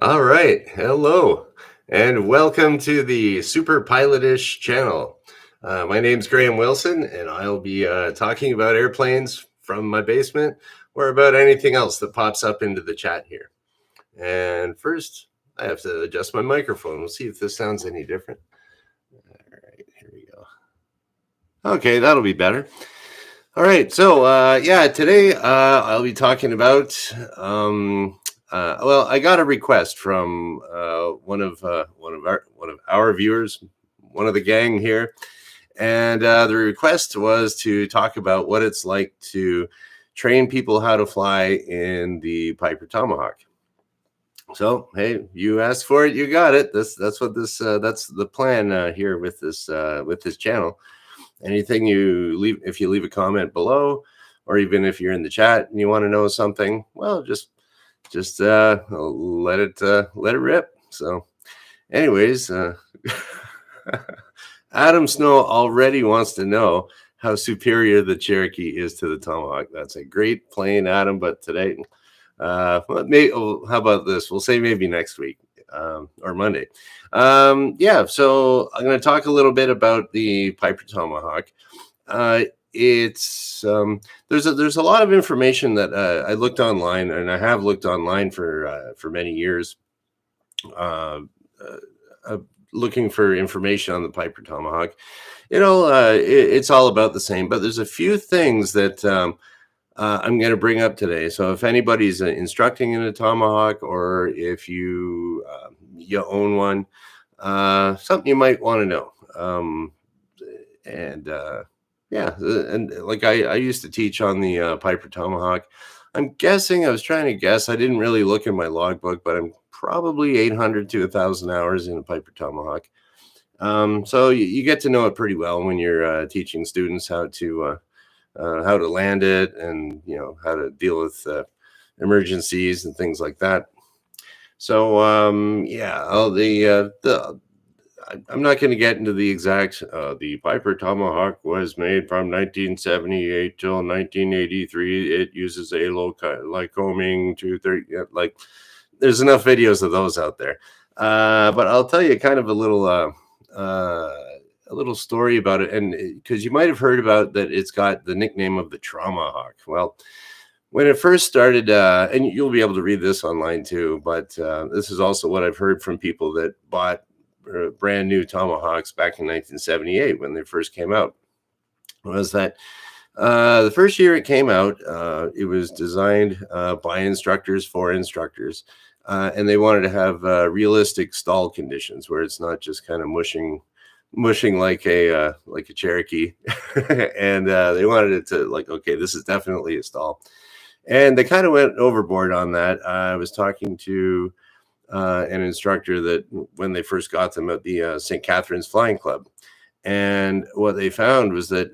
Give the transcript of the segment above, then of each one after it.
All right. Hello, and welcome to the superpilotish channel. My name's Graham Wilson, and I'll be talking about airplanes from my basement or about anything else that pops up into the chat here. And first, I have to adjust my microphone. We'll see if this sounds any different. All right, here we go. Okay, that'll be better. All right, so today I'll be talking about. I got a request from one of our viewers, one of the gang here, and the request was to talk about what it's like to train people how to fly in the Piper Tomahawk. So hey, you asked for it, you got it. That's the plan here with this channel. Anything you leave, if you leave a comment below, or even if you're in the chat and you want to know something, well, just let it rip. So anyways, Adam Snow already wants to know how superior the Cherokee is to the Tomahawk. That's a great plane, Adam, but today, how about this? We'll say maybe next week. Or Monday. So I'm going to talk a little bit about the Piper Tomahawk. There's a lot of information that I looked online, and I have looked online for many years, looking for information on the Piper Tomahawk. It's all about the same, but there's a few things that I'm going to bring up today. So if anybody's instructing in a Tomahawk, or if you own one, something you might want to know. And like I used to teach on the Piper Tomahawk. I was trying to guess. I didn't really look in my logbook, but I'm probably 800 to 1,000 hours in a Piper Tomahawk. So you get to know it pretty well when you're teaching students how to land it, and how to deal with emergencies and things like that. So I'm not going to get into the exact. The Piper Tomahawk was made from 1978 till 1983. It uses a Lycoming 230. Like, there's enough videos of those out there. But I'll tell you kind of a little story about it, and because you might have heard about that, it's got the nickname of the Traumahawk. Well, when it first started, and you'll be able to read this online too, but this is also what I've heard from people that bought brand new Tomahawks back in 1978 when they first came out, was that the first year it came out, it was designed by instructors for instructors, and they wanted to have realistic stall conditions where it's not just kind of mushing like a Cherokee. And they wanted it to, like, okay, this is definitely a stall. And they kind of went overboard on that. I was talking to an instructor that when they first got them at the St. Catharines Flying Club, and what they found was that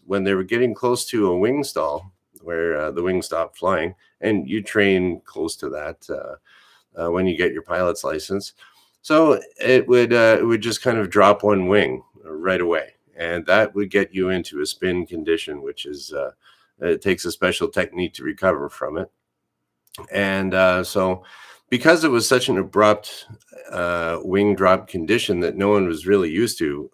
when they were getting close to a wing stall where the wing stopped flying, and you train close to that when you get your pilot's license. So it would just kind of drop one wing right away, and that would get you into a spin condition, which is it takes a special technique to recover from it. And so because it was such an abrupt wing drop condition that no one was really used to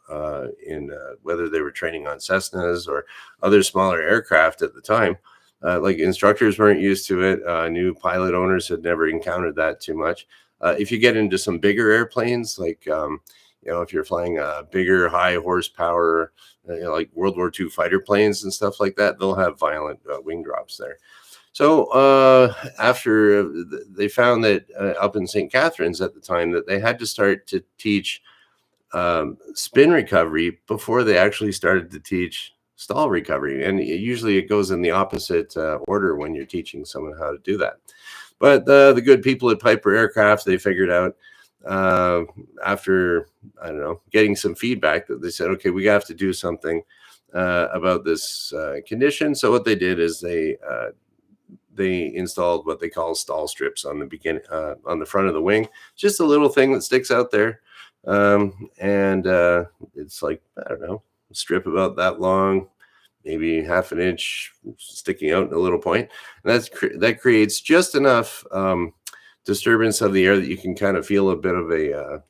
in whether they were training on Cessnas or other smaller aircraft at the time, like instructors weren't used to it. New pilot owners had never encountered that too much. If you get into some bigger airplanes, like, if you're flying bigger, high horsepower, like World War II fighter planes and stuff like that, they'll have violent wing drops there. So after they found that up in St. Catharines at the time, that they had to start to teach spin recovery before they actually started to teach stall recovery. And usually it goes in the opposite order when you're teaching someone how to do that. But the good people at Piper Aircraft, they figured out after, getting some feedback, that they said, okay, we have to do something about this condition. So what they did is they installed what they call stall strips on the front of the wing. Just a little thing that sticks out there. And it's like, a strip about that long, maybe half an inch sticking out in a little point. And that creates just enough disturbance of the air that you can kind of feel a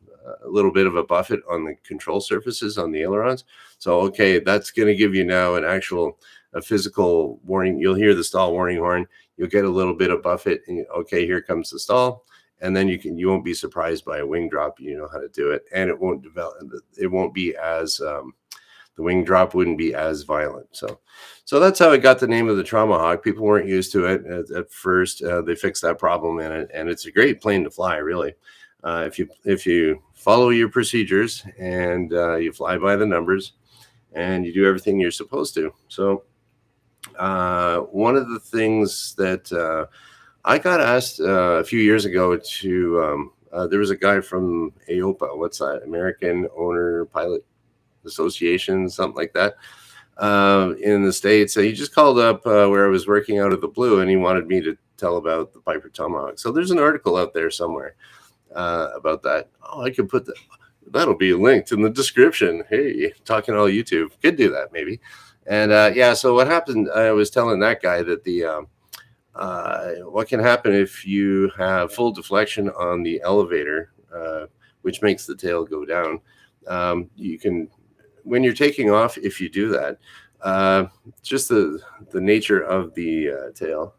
little bit of a buffet on the control surfaces on the ailerons. So, okay, that's going to give you now a physical warning. You'll hear the stall warning horn. You'll get a little bit of buffet, and okay, here comes the stall. And then you won't be surprised by a wing drop. You know how to do it, and it won't develop. It won't be as the wing drop wouldn't be as violent. So that's how it got the name of the Tomahawk. People weren't used to it at first. They fixed that problem in it, and it's a great plane to fly, really. If you follow your procedures and you fly by the numbers and you do everything you're supposed to. So one of the things that I got asked a few years ago to there was a guy from AOPA, what's that, American Owner Pilot Association, something like that, in the States. He just called up where I was working out of the blue, and he wanted me to tell about the Piper Tomahawk. So there's an article out there somewhere about that. Oh, I could put that. That'll be linked in the description. Hey, talking all YouTube. Could do that maybe. And yeah, so what happened, I was telling that guy that what can happen if you have full deflection on the elevator, which makes the tail go down. You can, when you're taking off, if you do that, just the nature of the tail.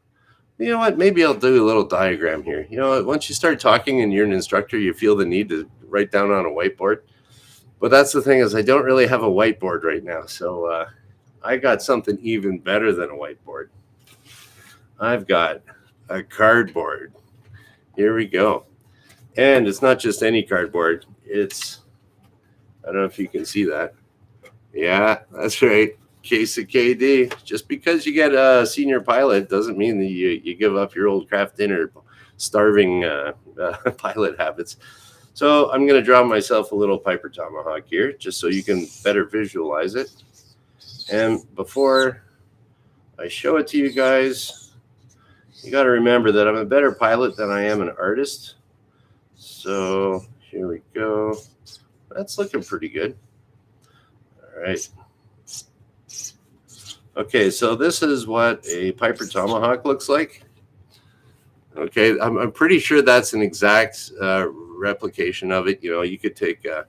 You know what? Maybe I'll do a little diagram here. You know, once you start talking and you're an instructor, you feel the need to write down on a whiteboard. But that's the thing, is I don't really have a whiteboard right now. So I got something even better than a whiteboard. I've got a cardboard. Here we go. And it's not just any cardboard. It's, I don't know if you can see that. Yeah, that's right. Case of KD. Just because you get a senior pilot doesn't mean that you give up your old craft dinner starving pilot habits. So I'm going to draw myself a little Piper Tomahawk here, just so you can better visualize it. And before I show it to you guys, you got to remember that I'm a better pilot than I am an artist. So here we go. That's looking pretty good. All right. Okay, so this is what a Piper Tomahawk looks like. Okay, I'm pretty sure that's an exact replication of it. You know, you could take that.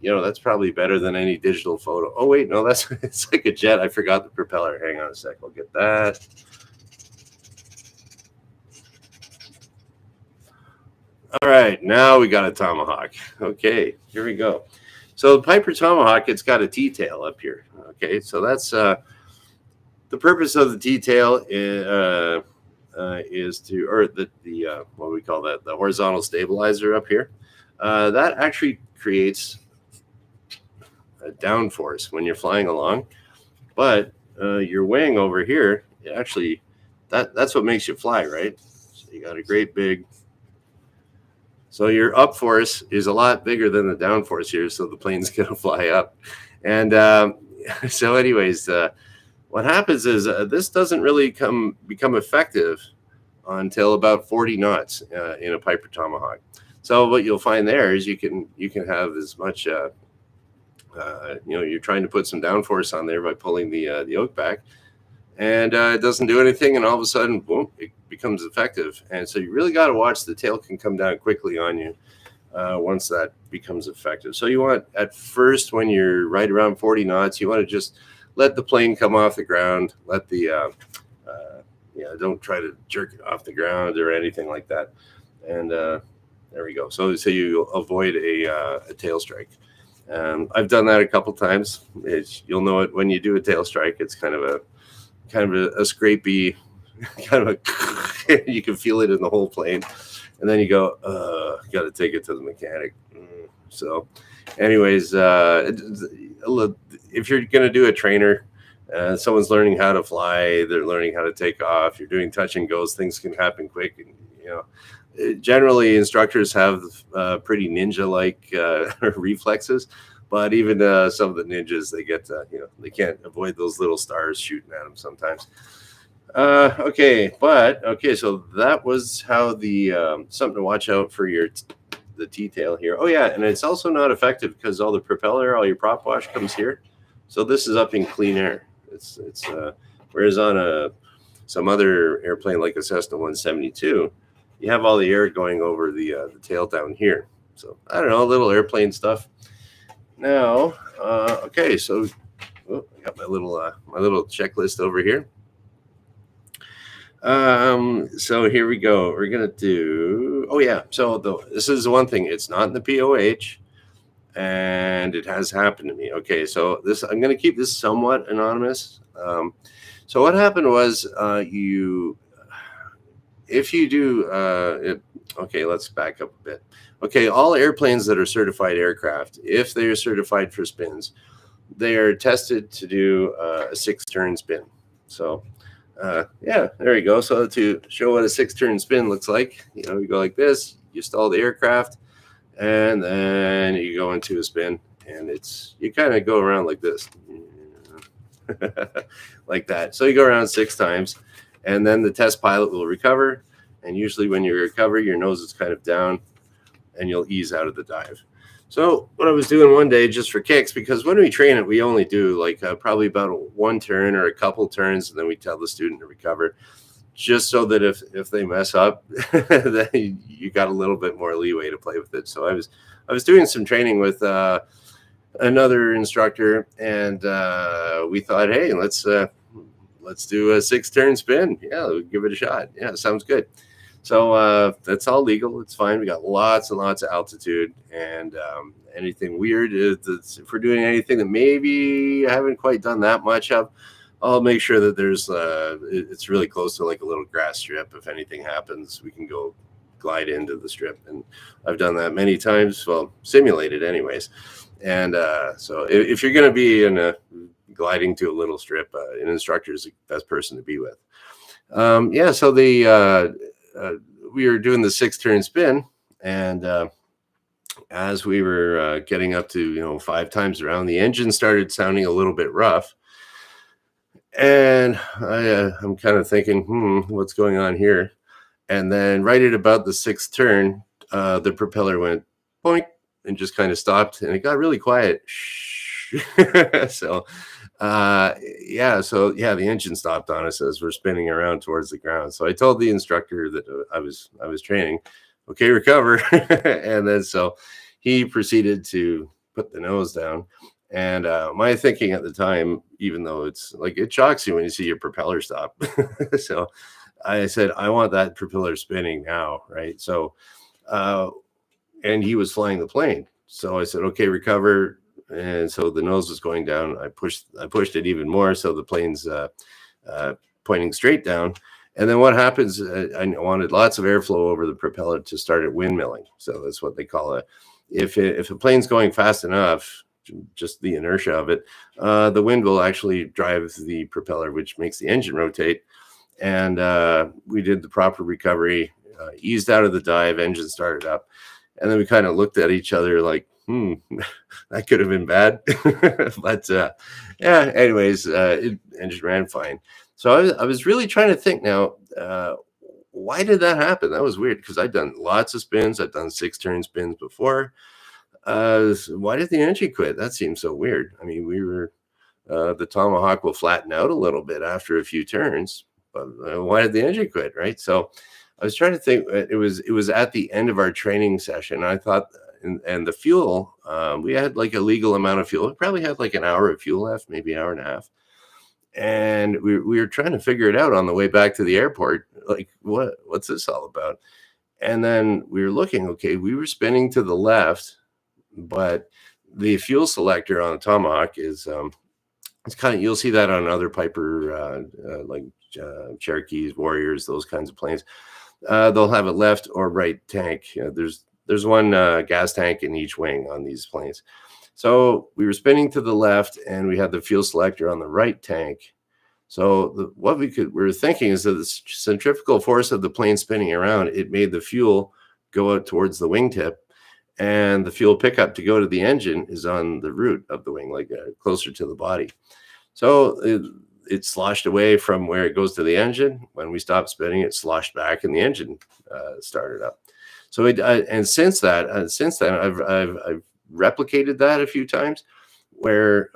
You know, that's probably better than any digital photo. Oh wait, no, that's it's like a jet. I forgot the propeller. Hang on a sec. I'll get that. All right, now we got a Tomahawk. Okay, here we go. So the Piper Tomahawk, it's got a T-tail up here. Okay, so that's the purpose of the T-tail is to, or the what we call that, the horizontal stabilizer up here. That actually creates a downforce when you're flying along, but your wing over here, actually, that's what makes you fly, right? So you got a great big. So your up force is a lot bigger than the down force here, so the plane's going to fly up. And so anyways, what happens is this doesn't really become effective until about 40 knots in a Piper Tomahawk. So what you'll find there is you can have as much, you know, you're trying to put some downforce on there by pulling the yoke back, and it doesn't do anything, and all of a sudden, boom, it becomes effective. And so you really got to watch the tail can come down quickly on you once that becomes effective. So you want, at first, when you're right around 40 knots, you want to just let the plane come off the ground. Let the, don't try to jerk it off the ground or anything like that. And there we go. So you avoid a tail strike. I've done that a couple times. You'll know it when you do a tail strike. It's kind of a scrapey, kind of a, you can feel it in the whole plane. And then you go, got to take it to the mechanic. So anyways, if you're going to do a trainer, someone's learning how to fly, they're learning how to take off, you're doing touch and goes, things can happen quick. And, you know, generally instructors have pretty ninja-like reflexes. But even some of the ninjas, they get, they can't avoid those little stars shooting at them sometimes. Okay, so that was how the something to watch out for the T-tail here. Oh yeah, and it's also not effective because all the propeller, all your prop wash comes here. So this is up in clean air. It's whereas on some other airplane like a Cessna 172, you have all the air going over the tail down here. So I don't know, little airplane stuff. Now, okay, so I got my little checklist over here. So here we go. We're gonna do. Oh yeah. So this is the one thing. It's not in the POH, and it has happened to me. Okay. So this I'm gonna keep this somewhat anonymous. So what happened was if you do okay, let's back up a bit. Okay, all airplanes that are certified aircraft, if they are certified for spins, they are tested to do a 6-turn spin. So yeah, there you go. So to show what a 6-turn spin looks like, you go like this, you stall the aircraft, and then you go into a spin, and you kind of go around like this, like that. So you go around 6 times, and then the test pilot will recover. And usually when you recover, your nose is kind of down, and you'll ease out of the dive. So what I was doing one day just for kicks, because when we train it, we only do like probably about 1 turn or a couple turns, and then we tell the student to recover, just so that if they mess up, then you got a little bit more leeway to play with it. So I was doing some training with another instructor, and we thought, hey, let's do a 6-turn spin. Yeah, we'll give it a shot. Yeah, sounds good. So that's all legal. It's fine. We got lots and lots of altitude, and anything weird, if we're doing anything that maybe I haven't quite done that much of, I'll make sure that there's it's really close to like a little grass strip. If anything happens, we can go glide into the strip, and I've done that many times. Well, simulated anyways. And so if you're going to be in a gliding to a little strip, an instructor is the best person to be with. Yeah, so we were doing the 6-turn spin, and as we were getting up to 5 times around, the engine started sounding a little bit rough, and I'm kind of thinking, what's going on here? And then right at about the 6th turn, the propeller went boink and just kind of stopped, and it got really quiet. So the engine stopped on us as we're spinning around towards the ground. So I told the instructor that I was training, okay, recover. And then so he proceeded to put the nose down. And my thinking at the time, even though it's like it shocks you when you see your propeller stop. So I said, I want that propeller spinning now, right? So and he was flying the plane. So I said, okay, recover. And so the nose was going down. I pushed it even more, so the plane's pointing straight down. And then what happens? I wanted lots of airflow over the propeller to start it windmilling. So that's what they call it. If a plane's going fast enough, just the inertia of it, the wind will actually drive the propeller, which makes the engine rotate. And we did the proper recovery, eased out of the dive, engine started up, and then we kind of looked at each other like, that could have been bad. But yeah, anyways, engine ran fine. So I was really trying to think now, why did that happen? That was weird, because I'd done lots of spins. I've done 6-turn spins before. Why did the engine quit? That seems so weird. I mean, the Tomahawk will flatten out a little bit after a few turns, but why did the engine quit, right? So I was trying to think. It was at the end of our training session. I thought, and the fuel, we had like a legal amount of fuel. We probably had like an hour of fuel left, maybe an hour and a half. And we were trying to figure it out on the way back to the airport. Like, what's this all about? And then we were looking, okay, we were spinning to the left, but the fuel selector on the Tomahawk is, it's kind of, you'll see that on other Piper, like Cherokees, Warriors, those kinds of planes. They'll have a left or right tank. There's one gas tank in each wing on these planes. So we were spinning to the left, and we had the fuel selector on the right tank. So what we were thinking is that the centrifugal force of the plane spinning around, it made the fuel go out towards the wingtip, and the fuel pickup to go to the engine is on the root of the wing, like closer to the body. So it sloshed away from where it goes to the engine. When we stopped spinning, it sloshed back, and the engine started up. So and since then, I've replicated that a few times, where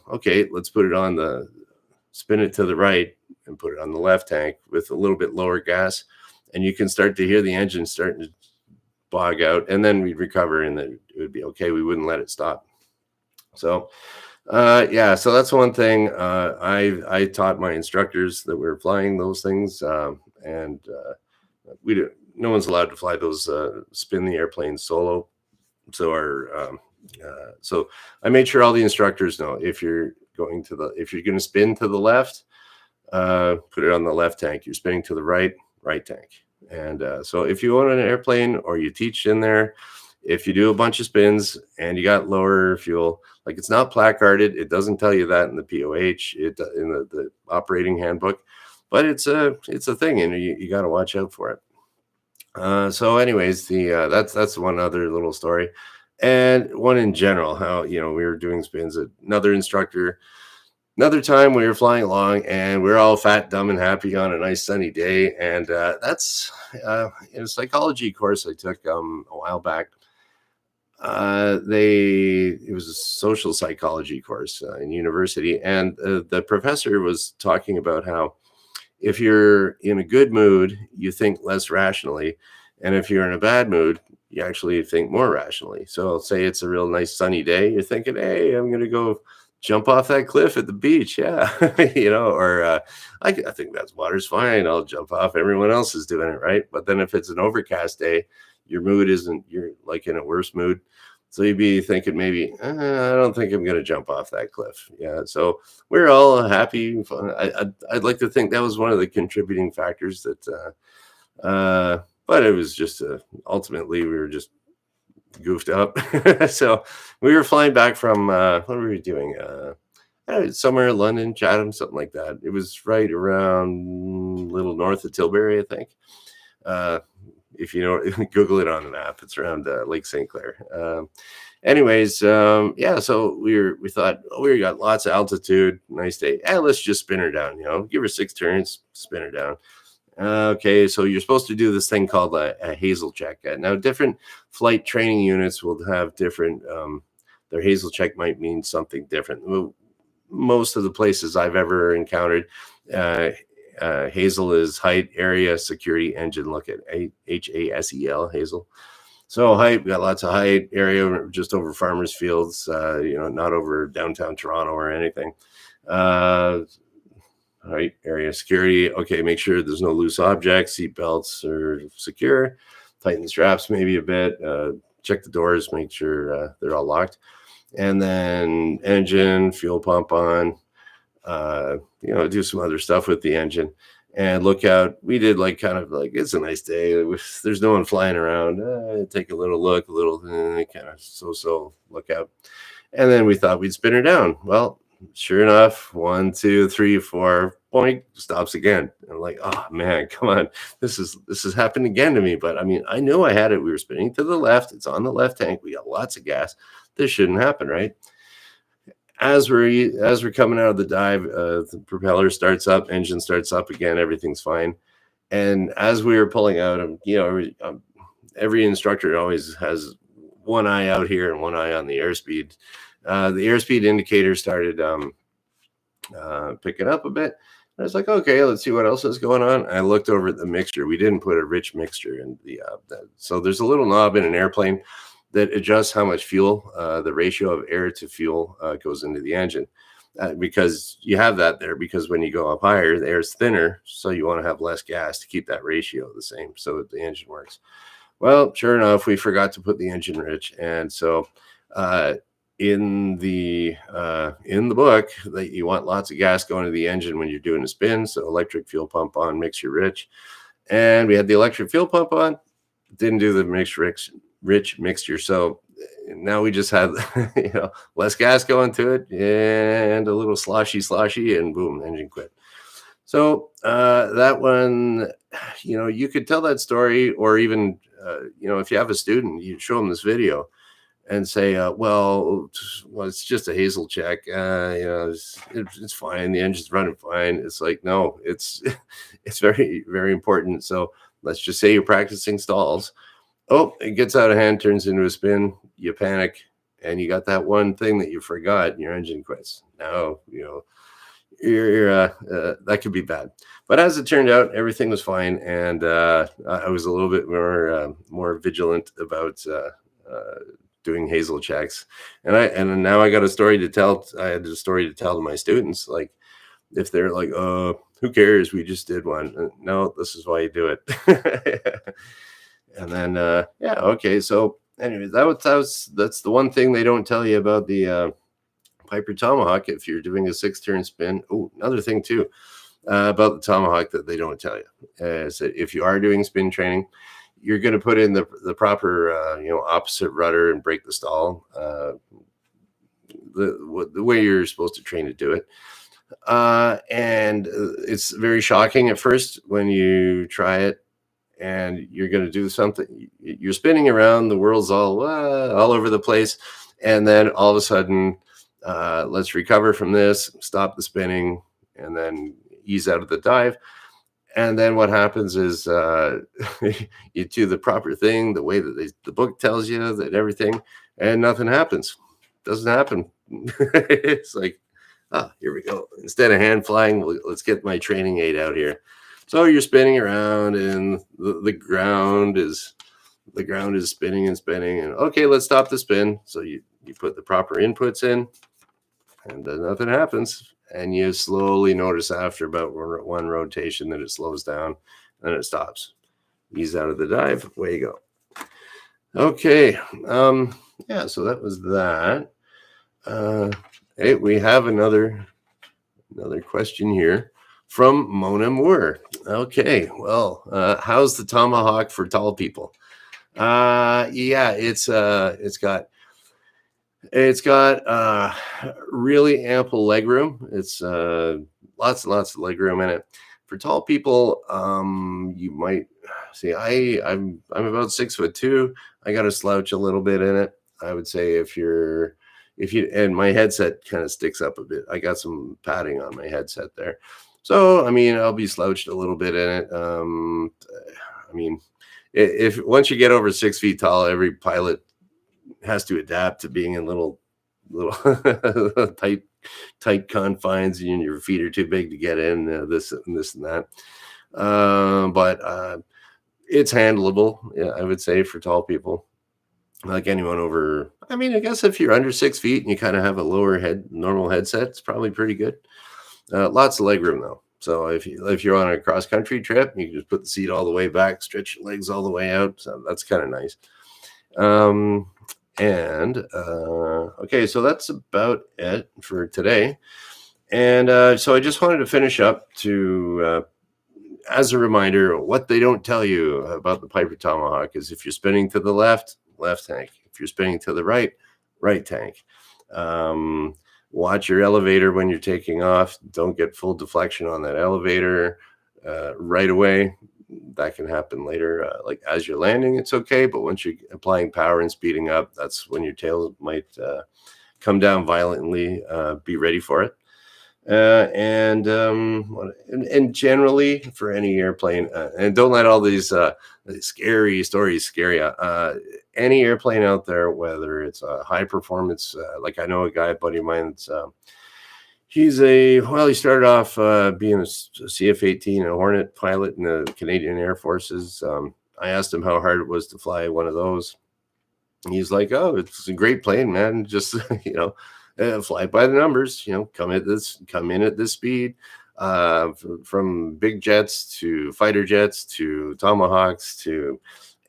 okay, let's put it on spin it to the right and put it on the left tank with a little bit lower gas, and you can start to hear the engine starting to bog out, and then we'd recover, and then it would be okay. We wouldn't let it stop. So yeah, so that's one thing. I taught my instructors that we were flying those things, and we do, no one's allowed to fly those spin the airplane solo. So so I made sure all the instructors know, if you're going to spin to the left, put it on the left tank. You're spinning to the right tank. And so if you own an airplane or you teach in there, if you do a bunch of spins and you got lower fuel, like, it's not placarded, it doesn't tell you that in the POH, in the operating handbook, but it's a thing, and you got to watch out for it. So anyways, that's one other little story, and one in general, how we were doing spins. Another time we were flying along, and we are all fat, dumb, and happy on a nice sunny day, and that's in a psychology course I took a while back. It was a social psychology course in university, and the professor was talking about how, if you're in a good mood, you think less rationally, and if you're in a bad mood, you actually think more rationally. So say it's a real nice sunny day, you're thinking, hey, I'm going to go jump off that cliff at the beach. Yeah. Or I think that water's fine. I'll jump off. Everyone else is doing it, right? But then if it's an overcast day, your mood you're like in a worse mood. So you'd be thinking, maybe, I don't think I'm going to jump off that cliff. Yeah. So we're all happy. I'd like to think that was one of the contributing factors that, but it was just, ultimately we were just goofed up. So we were flying back from, what were we doing? Somewhere in London, Chatham, something like that. It was right around a little north of Tilbury, I think. If you know, Google it on the map. It's around Lake St. Clair. Anyways, yeah. So we thought, we got lots of altitude, nice day. Let's just spin her down. Give her 6 turns, spin her down. Okay, so you're supposed to do this thing called a Hazel check. Now, different flight training units will have different. Their Hazel check might mean something different. Most of the places I've ever encountered, Hazel is height, area, security, engine. Look at HASEL, Hazel. So height, we got lots of height. Area, just over farmers fields, not over downtown Toronto or anything. Height, area, security. Okay, make sure there's no loose objects. Seat belts are secure. Tighten the straps maybe a bit. Check the doors, make sure they're all locked. And then engine, fuel pump on. Do some other stuff with the engine, and look out. We did kind of it's a nice day. There's no one flying around. Take a little look, kind of so look out. And then we thought we'd spin her down. Well, sure enough, 1, 2, 3, 4, point, stops again. I'm like, oh man, come on. This has happened again to me. But I mean, I knew I had it. We were spinning to the left. It's on the left tank. We got lots of gas. This shouldn't happen, right? As we're coming out of the dive, the propeller starts up, engine starts up again, everything's fine. And as we were pulling out, every instructor always has one eye out here and one eye on the airspeed. The airspeed indicator started picking up a bit. I was like, okay, let's see what else is going on. I looked over at the mixture. We didn't put a rich mixture in so there's a little knob in an airplane that adjusts how much fuel, the ratio of air to fuel goes into the engine. Because you have that there, because when you go up higher, the air is thinner, so you want to have less gas to keep that ratio the same so that the engine works. Well, sure enough, we forgot to put the engine rich, and so in the book, that you want lots of gas going to the engine when you're doing a spin. So electric fuel pump on, mix your rich, and we had the electric fuel pump on, didn't do the rich mixture. So now we just had less gas going to it and a little sloshy, and boom, engine quit. So that one, you could tell that story, or even if you have a student, you show them this video and say, well, it's just a Hazel check. It's fine. The engine's running fine. It's like, no, it's very, very important. So let's just say you're practicing stalls. Oh, it gets out of hand, turns into a spin. You panic, and you got that one thing that you forgot, and your engine quits. Now, that could be bad. But as it turned out, everything was fine, and I was a little bit more vigilant about doing hazel checks. And now I got a story to tell. I had a story to tell to my students, like if they're like, who cares? We just did one. No, this is why you do it. And then yeah, okay. So anyway, that's the one thing they don't tell you about the Piper Tomahawk if you're doing a 6-turn spin. Oh, another thing too about the Tomahawk that they don't tell you is that if you are doing spin training, you're going to put in the proper opposite rudder and break the stall the way you're supposed to train to do it. And it's very shocking at first when you try it and you're going to do something. You're spinning around, the world's all over the place, and then all of a sudden, let's recover from this, stop the spinning, and then ease out of the dive. And then what happens is you do the proper thing, the way that the book tells you, that everything, and nothing happens. Doesn't happen. It's like, here we go. Instead of hand flying, let's get my training aid out here. So you're spinning around, and the ground is spinning and spinning. And okay, let's stop the spin. So you put the proper inputs in, and then nothing happens. And you slowly notice after about one rotation that it slows down, and it stops. Ease out of the dive. Away you go. Okay. Yeah. So that was that. Hey, we have another question here from Mona Moore. Okay, well, how's the Tomahawk for tall people? Yeah, it's got really ample leg room. It's lots and lots of leg room in it. For tall people, you might see. I'm about 6'2". I got to slouch a little bit in it. I would say if you and my headset kind of sticks up a bit. I got some padding on my headset there. So, I mean, I'll be slouched a little bit in it. I mean, if once you get over 6 feet tall, every pilot has to adapt to being in little tight confines, and your feet are too big to get in this and that. But it's handleable, yeah, I would say, for tall people. Like anyone over, I mean, I guess if you're under 6 feet and you kind of have a normal headset, it's probably pretty good. Lots of leg room though. So if you're on a cross country trip, you can just put the seat all the way back, stretch your legs all the way out. So that's kind of nice. Okay, so that's about it for today. And so I just wanted to finish up to, as a reminder, what they don't tell you about the Piper Tomahawk is if you're spinning to the left tank. If you're spinning to the right tank. Watch your elevator when you're taking off. Don't get full deflection on that elevator right away. That can happen later. Like as you're landing, it's okay. But once you're applying power and speeding up, that's when your tail might come down violently. Be ready for it. And generally for any airplane, and don't let all these scary stories scare you. Any airplane out there, whether it's a high performance, like I know a buddy of mine that's he started off being a CF-18, a Hornet pilot in the Canadian Air Forces. I asked him how hard it was to fly one of those. He's like, "Oh, it's a great plane, man. Just fly by the numbers. Come in at this speed. From big jets to fighter jets to Tomahawks to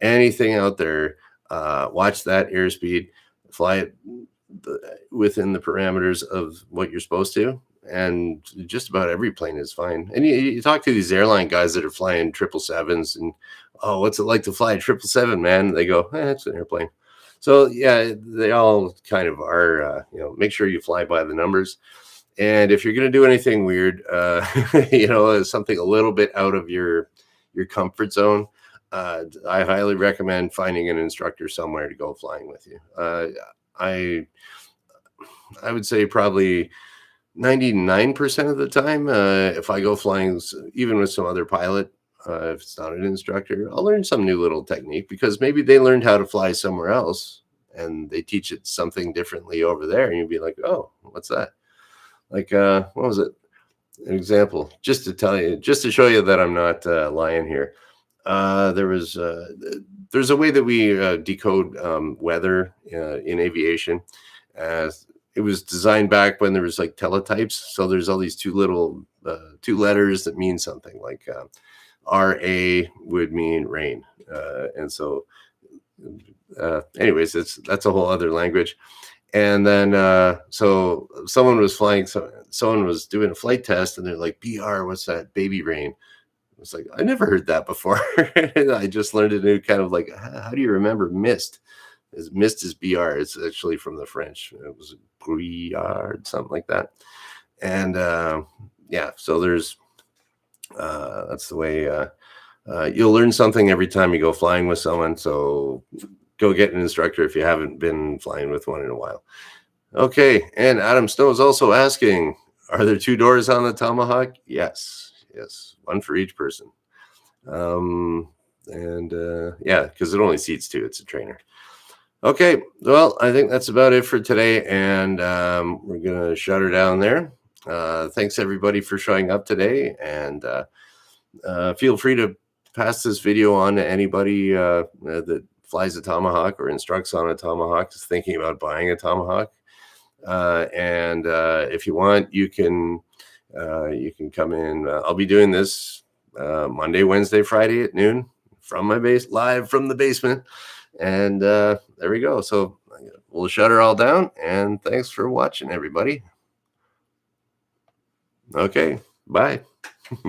anything out there. Watch that airspeed. Fly it within the parameters of what you're supposed to, and just about every plane is fine." And you talk to these airline guys that are flying 777s, and what's it like to fly a 777, man? They go, it's an airplane. So yeah, they all kind of are. Make sure you fly by the numbers, and if you're going to do anything weird, something a little bit out of your comfort zone, I highly recommend finding an instructor somewhere to go flying with you. I would say probably 99% of the time, if I go flying, even with some other pilot, if it's not an instructor, I'll learn some new little technique because maybe they learned how to fly somewhere else and they teach it something differently over there. And you'd be like, oh, what's that? Like, what was it? an example, just to tell you, just to show you that I'm not lying here. There's a way that we decode weather in aviation. As it was designed back when there was like teletypes, so there's all these two letters that mean something. Like RA would mean rain, and so anyways, that's a whole other language. And then so someone was flying, so someone was doing a flight test, and they're like, BR, what's that? Baby rain. It's like, I never heard that before. I just learned a new kind of like, how do you remember mist? Mist is BR. It's actually from the French. It was brouillard, something like that. And yeah, so there's that's the way you'll learn something every time you go flying with someone. So go get an instructor if you haven't been flying with one in a while. Okay, and Adam Snow is also asking, are there two doors on the Tomahawk? Yes, one for each person. And yeah, because it only seats two. It's a trainer. Okay, well, I think that's about it for today, and we're gonna shut her down there. Thanks everybody for showing up today, and feel free to pass this video on to anybody that flies a Tomahawk or instructs on a Tomahawk, is thinking about buying a Tomahawk. And if you want, you can come in. I'll be doing this Monday, Wednesday, Friday at noon from my base, live from the basement. And there we go. So we'll shut her all down. And thanks for watching, everybody. Okay, bye.